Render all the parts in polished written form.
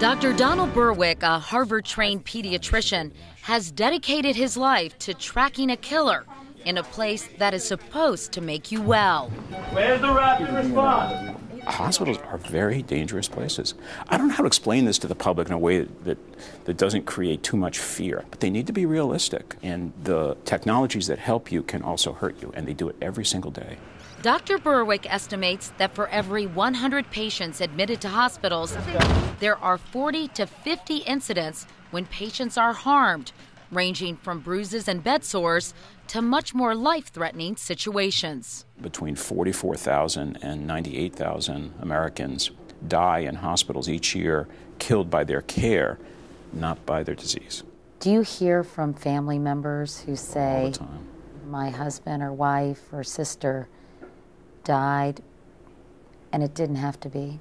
Dr. Donald Berwick, a Harvard-trained pediatrician, has dedicated his life to tracking a killer in a place that is supposed to make you well. Where's the rapid response? Hospitals are very dangerous places. I don't know how to explain this to the public in a way that doesn't create too much fear, but they need to be realistic. And the technologies that help you can also hurt you, and they do it every single day. Dr. Berwick estimates that for every 100 patients admitted to hospitals, there are 40 to 50 incidents when patients are harmed, ranging from bruises and bed sores to much more life-threatening situations. Between 44,000 and 98,000 Americans die in hospitals each year, killed by their care, not by their disease. Do you hear from family members who say, all the time, my husband or wife or sister died and it didn't have to be?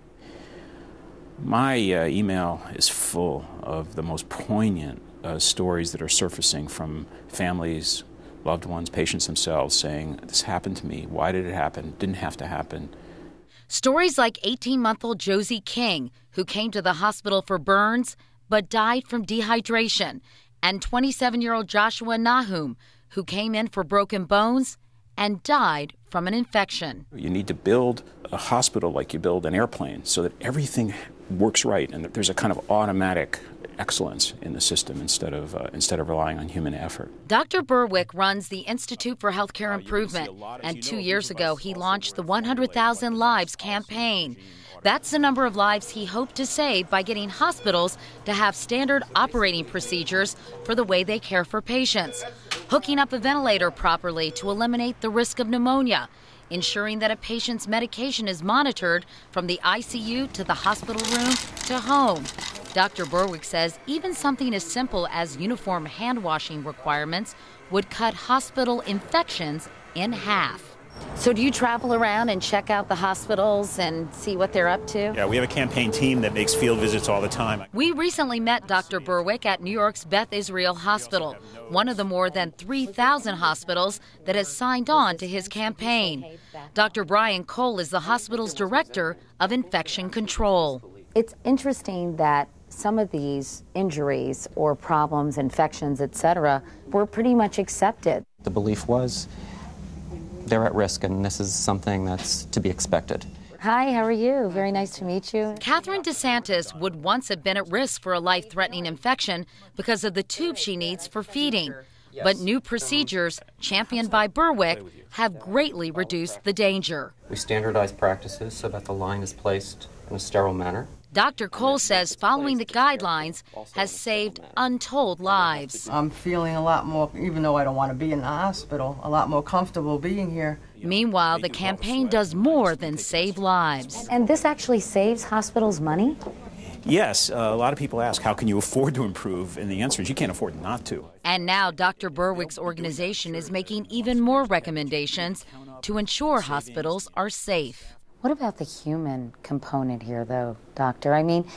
My email is full of the most poignant stories that are surfacing from families, loved ones, patients themselves saying, this happened to me, why did it happen, didn't have to happen. Stories like 18-month-old Josie King, who came to the hospital for burns but died from dehydration, and 27-year-old Joshua Nahum, who came in for broken bones and died from an infection. You need to build a hospital like you build an airplane so that everything works right and that there's a kind of automatic excellence in the system instead of relying on human effort. Dr. Berwick runs the Institute for Healthcare Improvement, and 2 years ago he launched the 100,000 Lives campaign. That's the number of lives he hoped to save by getting hospitals to have standard operating procedures for the way they care for patients, hooking up a ventilator properly to eliminate the risk of pneumonia, ensuring that a patient's medication is monitored from the ICU to the hospital room to home. Dr. Berwick says even something as simple as uniform hand washing requirements would cut hospital infections in half. So do you travel around and check out the hospitals and see what they're up to? Yeah, we have a campaign team that makes field visits all the time. We recently met Dr. Berwick at New York's Beth Israel Hospital, one of the more than 3,000 hospitals that has signed on to his campaign. Dr. Brian Cole is the hospital's director of infection control. It's interesting that some of these injuries or problems, infections, etc., were pretty much accepted. The belief was they're at risk, and this is something that's to be expected. Hi, how are you? Very nice to meet you. Catherine DeSantis would once have been at risk for a life-threatening infection because of the tube she needs for feeding. But new procedures, championed by Berwick, have greatly reduced the danger. We standardize practices so that the line is placed in a sterile manner. Dr. Cole says following the guidelines has saved untold lives. I'm feeling a lot more, even though I don't want to be in the hospital, a lot more comfortable being here. Meanwhile, the campaign does more than save lives. And this actually saves hospitals money? Yes, a lot of people ask, how can you afford to improve? And the answer is you can't afford not to. And now Dr. Berwick's organization is making even more recommendations to ensure hospitals are safe. What about the human component here, though, doctor? I mean,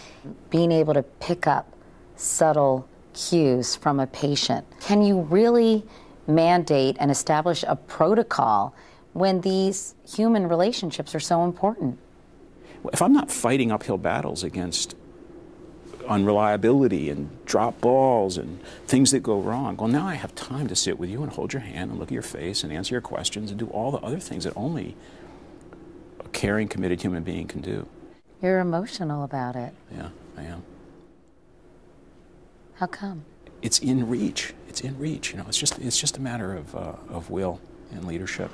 being able to pick up subtle cues from a patient. Can you really mandate and establish a protocol when these human relationships are so important? If I'm not fighting uphill battles against unreliability and drop balls and things that go wrong, well, now I have time to sit with you and hold your hand and look at your face and answer your questions and do all the other things that only a caring, committed human being can do. You're emotional about it. Yeah, I am. How come? It's in reach. It's in reach. You know, it's just a matter of will and leadership.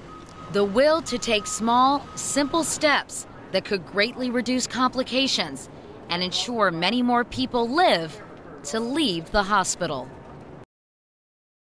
The will to take small, simple steps that could greatly reduce complications and ensure many more people live to leave the hospital.